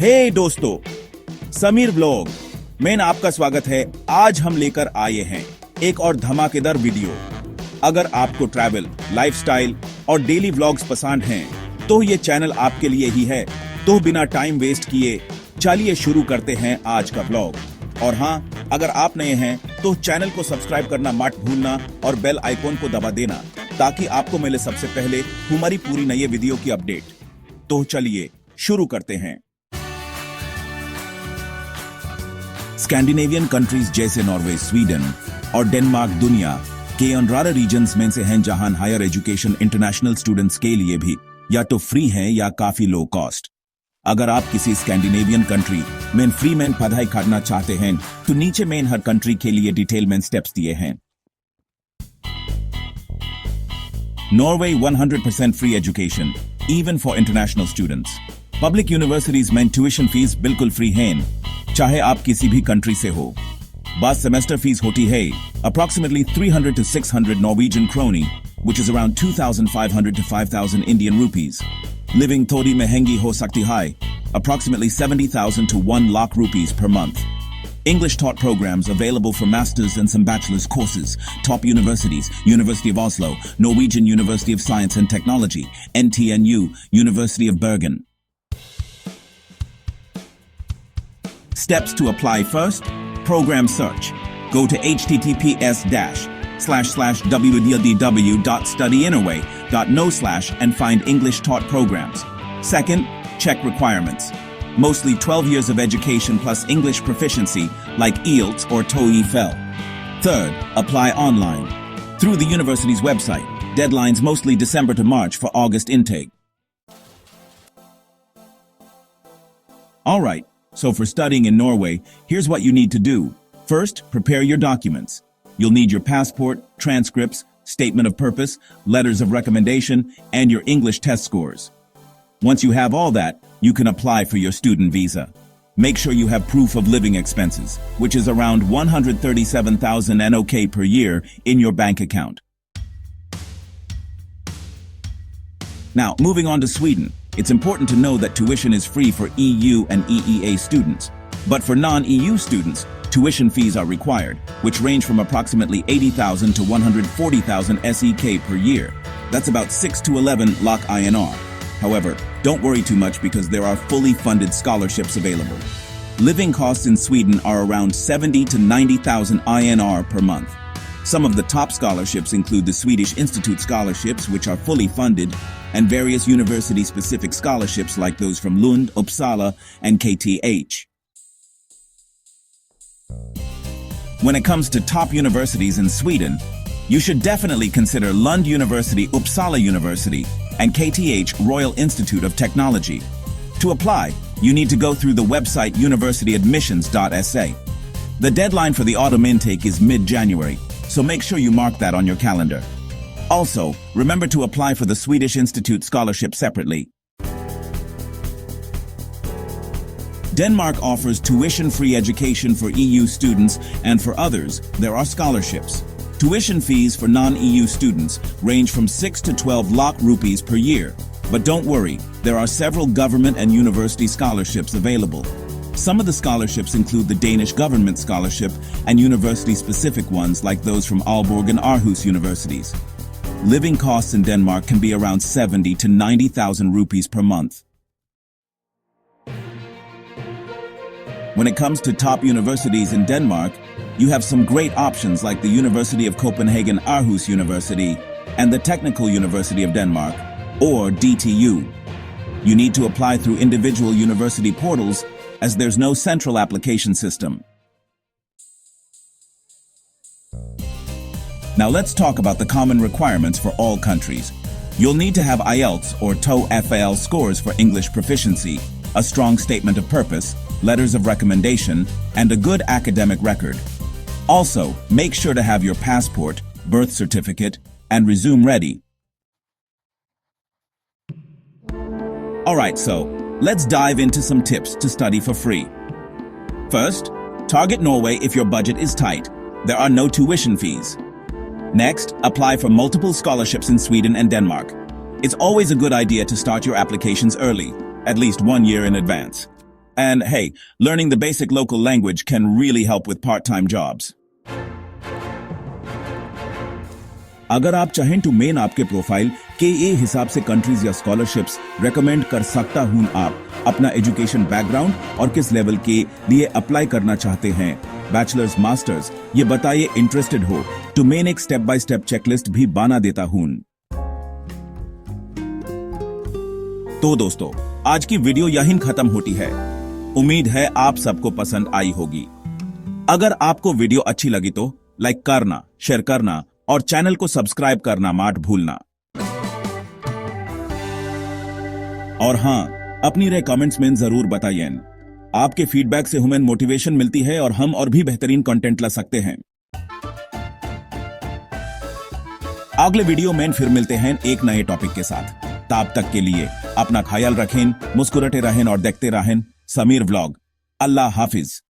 हे दोस्तों, समीर व्लॉग में आपका स्वागत है। आज हम लेकर आए हैं एक और धमाकेदार वीडियो। अगर आपको ट्रैवल, लाइफस्टाइल और डेली व्लॉग्स पसंद हैं, तो ये चैनल आपके लिए ही है। तो बिना टाइम वेस्ट किए चलिए शुरू करते हैं आज का व्लॉग। और हाँ, अगर आप नए हैं तो चैनल को सब्सक्राइब करना मत भूलना और बेल आइकॉन को दबा देना ताकि आपको मिले सबसे पहले हमारी पूरी नई वीडियो की अपडेट। तो चलिए शुरू करते हैं। स्कैंडिनेवियन कंट्रीज जैसे नॉर्वे, स्वीडन और डेनमार्क दुनिया के उन रारे रीजन्स में से हैं जहां हायर एजुकेशन इंटरनेशनल स्टूडेंट्स के लिए भी या तो फ्री है या काफी लो कॉस्ट। अगर आप किसी स्कैंडिनेवियन कंट्री में फ्री में पढ़ाई करना चाहते हैं तो नीचे में हर कंट्री के लिए डिटेल में स्टेप्स दिए हैं। Norway 100% free education, even for international students. Public universities में tuition fees बिल्कुल फ्री हैं, चाहे आप किसी भी कंट्री से हो। बस सेमेस्टर फीस होती है approximately 300 to 600 Norwegian krone, which is around 2,500 to 5,000 Indian rupees. Living थोड़ी महंगी हो सकती है, approximately 70,000 to 1 lakh rupees per month. English taught programs available for masters and some bachelors courses. Top universities: University of Oslo, Norwegian University of Science and Technology, NTNU, University of Bergen. Steps to apply: first, program search. Go to https://www.studyinaway.no/ and find English taught programs. Second, check requirements. Mostly 12 years of education plus English proficiency like IELTS or TOEFL. Third, apply online through the university's website. Deadlines mostly December to March for August intake. Alright, so for studying in Norway, here's what you need to do. First, prepare your documents. You'll need your passport, transcripts, statement of purpose, letters of recommendation, and your English test scores. Once you have all that, you can apply for your student visa. Make sure you have proof of living expenses, which is around 137,000 NOK per year in your bank account. Now, moving on to Sweden, it's important to know that tuition is free for EU and EEA students. But for non-EU students, tuition fees are required, which range from approximately 80,000 to 140,000 SEK per year. That's about 6 to 11 lakh INR. However, don't worry too much because there are fully funded scholarships available. Living costs in Sweden are around 70 to 90,000 INR per month. Some of the top scholarships include the Swedish Institute scholarships, which are fully funded, and various university-specific scholarships like those from Lund, Uppsala, and KTH. When it comes to top universities in Sweden, you should definitely consider Lund University, Uppsala University, and KTH Royal Institute of Technology. To apply, you need to go through the website universityadmissions.sa. The deadline for the autumn intake is mid-January, so make sure you mark that on your calendar. Also, remember to apply for the Swedish Institute scholarship separately. Denmark offers tuition-free education for EU students, and for others, there are scholarships. Tuition fees for non-EU students range from 6 to 12 lakh rupees per year. But don't worry, there are several government and university scholarships available. Some of the scholarships include the Danish government scholarship and university-specific ones like those from Aalborg and Aarhus universities. Living costs in Denmark can be around 70 to 90,000 rupees per month. When it comes to top universities in Denmark, you have some great options like the University of Copenhagen Aarhus University and the Technical University of Denmark, or DTU. You need to apply through individual university portals as there's no central application system. Now let's talk about the common requirements for all countries. You'll need to have IELTS or TOEFL scores for English proficiency, a strong statement of purpose, letters of recommendation, and a good academic record. Also, make sure to have your passport, birth certificate, and resume ready. Alright, so let's dive into some tips to study for free. First, target Norway if your budget is tight. There are no tuition fees. Next, apply for multiple scholarships in Sweden and Denmark. It's always a good idea to start your applications early, at least 1 year in advance. And hey, learning the basic local language can really help with part-time jobs. अगर आप चाहें तो मैं आपके profile के ये हिसाब से कंट्रीज या स्कॉलरशिप्स रेकमेंड कर सकता हूं। आप अपना एजुकेशन बैकग्राउंड और किस लेवल के लिए अप्लाई करना चाहते हैं, बैचलर्स, मास्टर्स, ये बताइए। इंटरेस्टेड हो तो मैं एक स्टेप बाय स्टेप चेकलिस्ट भी बना देता हूं। तो दोस्तों, आज की वीडियो यहीं खत्म होती है। उम्मीद है आप सबको पसंद आई होगी। अगर आपको वीडियो अच्छी लगी तो लाइक करना, शेयर करना और चैनल को सब्सक्राइब करना मत भूलना। और हां, अपनी राय कमेंट्स में जरूर बताइए। आपके फीडबैक से हमें मोटिवेशन मिलती है और हम और भी बेहतरीन कंटेंट ला सकते हैं। अगले वीडियो में फिर मिलते हैं एक नए टॉपिक के साथ। तब तक के लिए अपना ख्याल रखें, मुस्कुराते रहें और देखते रहें समीर व्लॉग। अल्लाह हाफिज।